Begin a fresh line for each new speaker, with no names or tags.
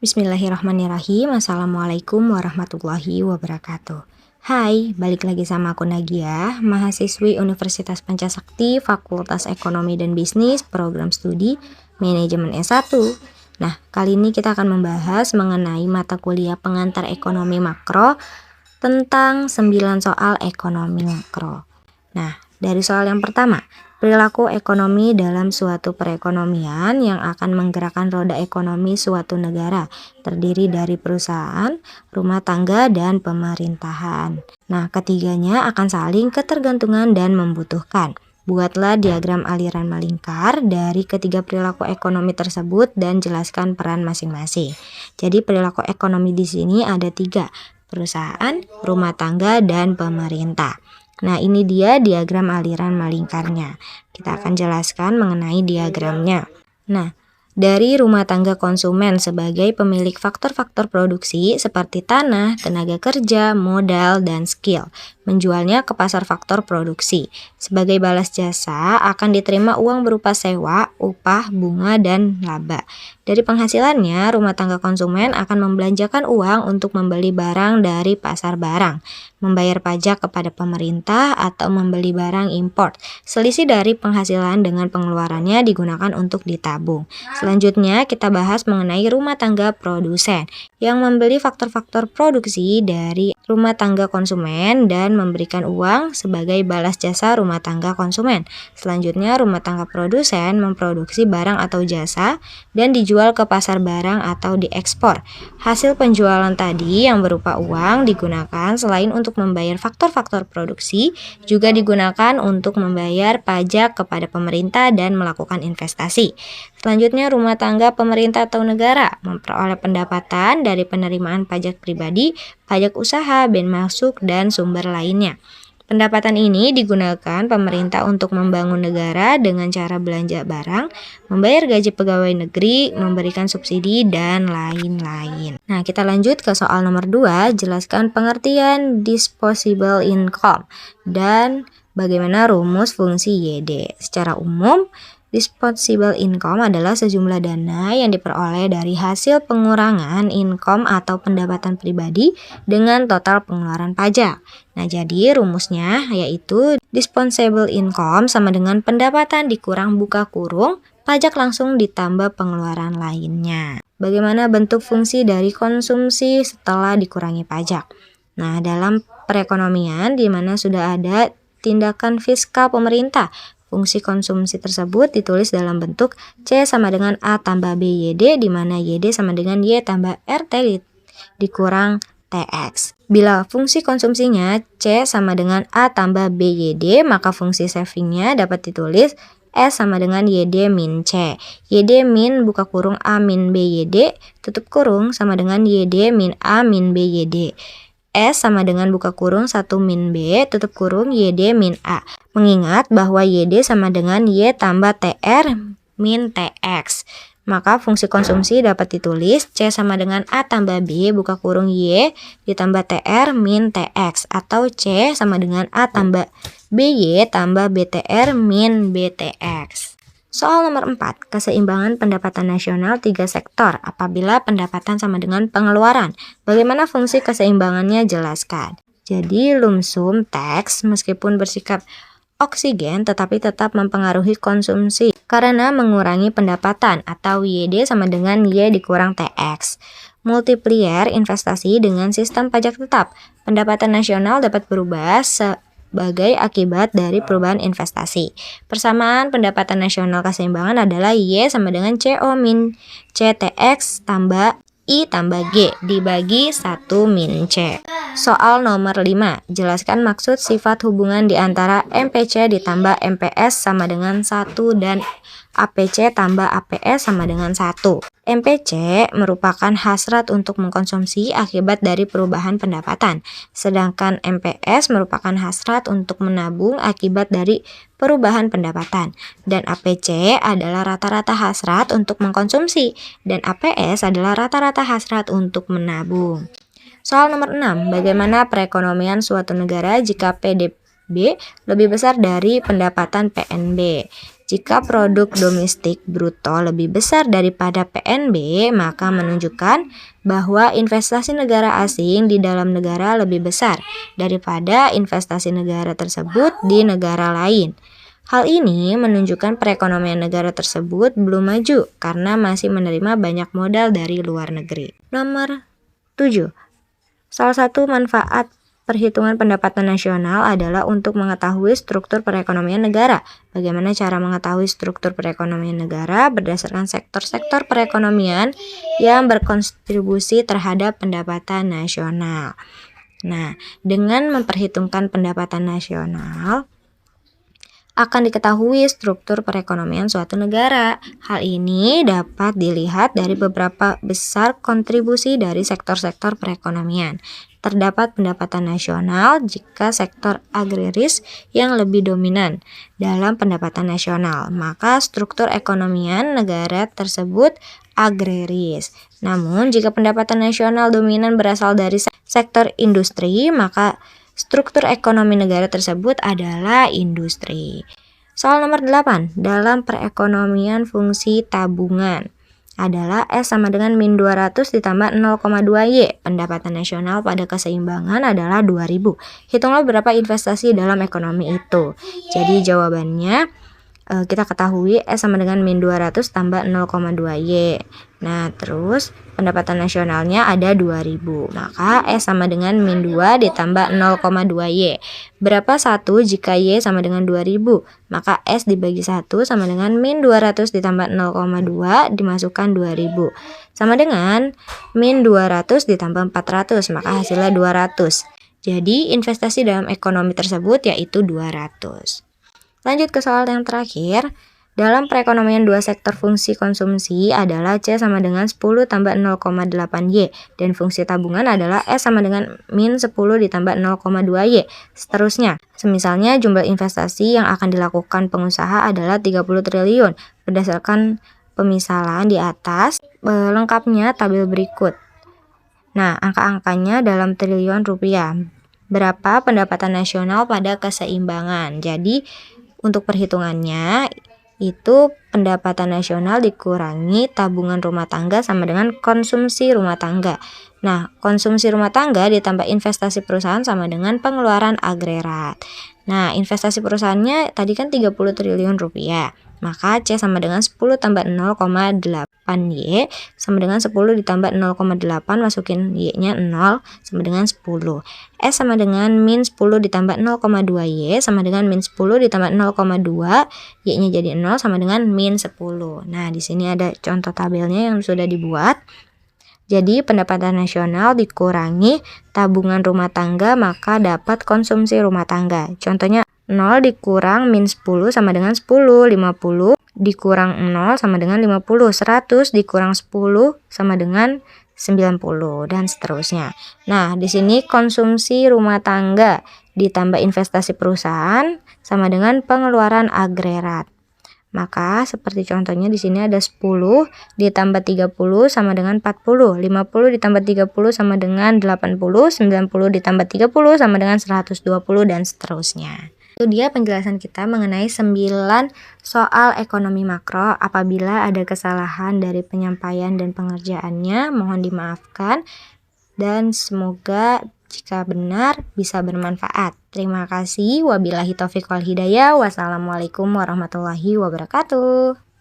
Bismillahirrahmanirrahim. Assalamualaikum warahmatullahi wabarakatuh. Hai, balik lagi sama aku Nagia, mahasiswi Universitas Pancasakti, Fakultas Ekonomi dan Bisnis, Program Studi Manajemen S1. Nah, kali ini kita akan membahas mengenai mata kuliah pengantar ekonomi makro tentang 9 soal ekonomi makro. Nah, dari soal yang pertama, perilaku ekonomi dalam suatu perekonomian yang akan menggerakkan roda ekonomi suatu negara, terdiri dari perusahaan, rumah tangga, dan pemerintahan. Nah, ketiganya akan saling ketergantungan dan membutuhkan. Buatlah diagram aliran melingkar dari ketiga perilaku ekonomi tersebut dan jelaskan peran masing-masing. Jadi perilaku ekonomi di sini ada 3, perusahaan, rumah tangga, dan pemerintah. Nah, ini dia diagram aliran melingkarnya. Kita akan jelaskan mengenai diagramnya. Nah, dari rumah tangga konsumen sebagai pemilik faktor-faktor produksi seperti tanah, tenaga kerja, modal, dan skill. Menjualnya ke pasar faktor produksi. Sebagai balas jasa akan diterima uang berupa sewa, upah, bunga, dan laba. Dari penghasilannya, rumah tangga konsumen akan membelanjakan uang untuk membeli barang dari pasar barang, membayar pajak kepada pemerintah, atau membeli barang import. Selisih dari penghasilan dengan pengeluarannya digunakan untuk ditabung. Selanjutnya kita bahas mengenai rumah tangga produsen yang membeli faktor-faktor produksi dari rumah tangga konsumen dan memberikan uang sebagai balas jasa rumah tangga konsumen. Selanjutnya rumah tangga produsen memproduksi barang atau jasa dan dijual ke pasar barang atau diekspor. Hasil penjualan tadi yang berupa uang digunakan selain untuk membayar faktor-faktor produksi, juga digunakan untuk membayar pajak kepada pemerintah dan melakukan investasi. Selanjutnya rumah tangga pemerintah atau negara memperoleh pendapatan dari penerimaan pajak pribadi, pajak usaha, bea masuk, dan sumber lainnya. Pendapatan ini digunakan pemerintah untuk membangun negara dengan cara belanja barang, membayar gaji pegawai negeri, memberikan subsidi, dan lain-lain. Nah, kita lanjut ke soal nomor 2, jelaskan pengertian disposable income dan bagaimana rumus fungsi YD. Secara umum, disposable income adalah sejumlah dana yang diperoleh dari hasil pengurangan income atau pendapatan pribadi dengan total pengeluaran pajak. Nah, jadi rumusnya yaitu disposable income sama dengan pendapatan dikurang buka kurung, pajak langsung ditambah pengeluaran lainnya. Bagaimana bentuk fungsi dari konsumsi setelah dikurangi pajak? Nah, dalam perekonomian di mana sudah ada tindakan fiskal pemerintah, fungsi konsumsi tersebut ditulis dalam bentuk C sama dengan A tambah BYD, di mana YD sama dengan Y tambah RT dikurang TX. Bila fungsi konsumsinya C sama dengan A tambah BYD, maka fungsi savingnya dapat ditulis S sama dengan YD min C. YD min buka kurung A min BYD, tutup kurung sama dengan YD min A min BYD. S sama dengan buka kurung 1 min B, tutup kurung YD min A. Mengingat bahwa YD sama dengan Y tambah TR min TX. Maka fungsi konsumsi dapat ditulis C sama dengan A tambah B buka kurung Y ditambah TR min TX. Atau C sama dengan A tambah BY tambah BTR min BTX. Soal nomor 4, keseimbangan pendapatan nasional 3 sektor apabila pendapatan sama dengan pengeluaran. Bagaimana fungsi keseimbangannya? Jelaskan. Jadi lump sum tax meskipun bersikap oksigen tetapi tetap mempengaruhi konsumsi karena mengurangi pendapatan atau YD sama dengan Y dikurang TX. Multiplier investasi dengan sistem pajak tetap. Pendapatan nasional dapat berubah sebagai akibat dari perubahan investasi. Persamaan pendapatan nasional keseimbangan adalah Y sama dengan CO min CTX tambah I tambah G dibagi 1 min C. Soal nomor 5, jelaskan maksud sifat hubungan di antara MPC ditambah MPS sama dengan 1 dan APC tambah APS sama dengan 1. MPC merupakan hasrat untuk mengkonsumsi akibat dari perubahan pendapatan, sedangkan MPS merupakan hasrat untuk menabung akibat dari perubahan pendapatan, dan APC adalah rata-rata hasrat untuk mengkonsumsi, dan APS adalah rata-rata hasrat untuk menabung. Soal nomor 6, bagaimana perekonomian suatu negara jika PDB lebih besar dari pendapatan PNB? Jika produk domestik bruto lebih besar daripada PNB, maka menunjukkan bahwa investasi negara asing di dalam negara lebih besar daripada investasi negara tersebut di negara lain. Hal ini menunjukkan perekonomian negara tersebut belum maju karena masih menerima banyak modal dari luar negeri. Nomor 7. Salah satu manfaat perhitungan pendapatan nasional adalah untuk mengetahui struktur perekonomian negara. Bagaimana cara mengetahui struktur perekonomian negara? Berdasarkan sektor-sektor perekonomian yang berkontribusi terhadap pendapatan nasional. Nah, dengan memperhitungkan pendapatan nasional, akan diketahui struktur perekonomian suatu negara. Hal ini dapat dilihat dari beberapa besar kontribusi dari sektor-sektor perekonomian. Terdapat pendapatan nasional jika sektor agraris yang lebih dominan dalam pendapatan nasional, maka struktur ekonomian negara tersebut agraris. Namun, jika pendapatan nasional dominan berasal dari sektor industri, maka struktur ekonomi negara tersebut adalah industri. Soal nomor 8, dalam perekonomian fungsi tabungan adalah S sama dengan min 200 ditambah 0,2Y. Pendapatan nasional pada keseimbangan adalah 2000. Hitunglah berapa investasi dalam ekonomi itu. Jadi jawabannya kita ketahui S sama dengan min 200 tambah 0,2Y. Nah, terus pendapatan nasionalnya ada 2000. Maka S sama dengan min 2 ditambah 0,2Y. Berapa 1 jika Y sama dengan 2000? Maka S dibagi 1 sama dengan min 200 ditambah 0,2 dimasukkan 2000. Sama dengan min 200 ditambah 400, maka hasilnya 200. Jadi investasi dalam ekonomi tersebut yaitu 200. Lanjut ke soal yang terakhir. Dalam perekonomian dua sektor fungsi konsumsi adalah C sama dengan 10 tambah 0,8Y dan fungsi tabungan adalah S sama dengan min 10 ditambah 0,2Y. Seterusnya, semisalnya jumlah investasi yang akan dilakukan pengusaha adalah 30 triliun. Berdasarkan pemisalan di atas, lengkapnya tabel berikut. Nah, angka-angkanya dalam triliun rupiah. Berapa pendapatan nasional pada keseimbangan? Jadi, untuk perhitungannya itu pendapatan nasional dikurangi tabungan rumah tangga sama dengan konsumsi rumah tangga. Nah, konsumsi rumah tangga ditambah investasi perusahaan sama dengan pengeluaran agregat. Nah, investasi perusahaannya tadi kan 30 triliun rupiah. Maka C sama dengan 10 tambah 0,8Y sama dengan 10 ditambah 0,8 masukin Y-nya 0 sama dengan 10. S sama dengan min 10 ditambah 0,2Y sama dengan min 10 ditambah 0,2, Y-nya jadi 0 sama dengan min 10. Nah, di sini ada contoh tabelnya yang sudah dibuat. Jadi pendapatan nasional dikurangi tabungan rumah tangga maka dapat konsumsi rumah tangga. Contohnya 0 dikurang min 10 sama dengan 10, 50 dikurang 0 sama dengan 50, 100 dikurang 10 sama dengan 90 dan seterusnya. Nah, di sini konsumsi rumah tangga ditambah investasi perusahaan sama dengan pengeluaran agregat. Maka seperti contohnya di sini ada 10 ditambah 30 sama dengan 40, 50 ditambah 30 sama dengan 80, 90 ditambah 30 sama dengan 120 dan seterusnya. Itu dia penjelasan kita mengenai 9 soal ekonomi makro. Apabila ada kesalahan dari penyampaian dan pengerjaannya, mohon dimaafkan dan semoga jika benar bisa bermanfaat. Terima kasih. Wabillahi taufiq wal hidayah. Wassalamualaikum warahmatullahi wabarakatuh.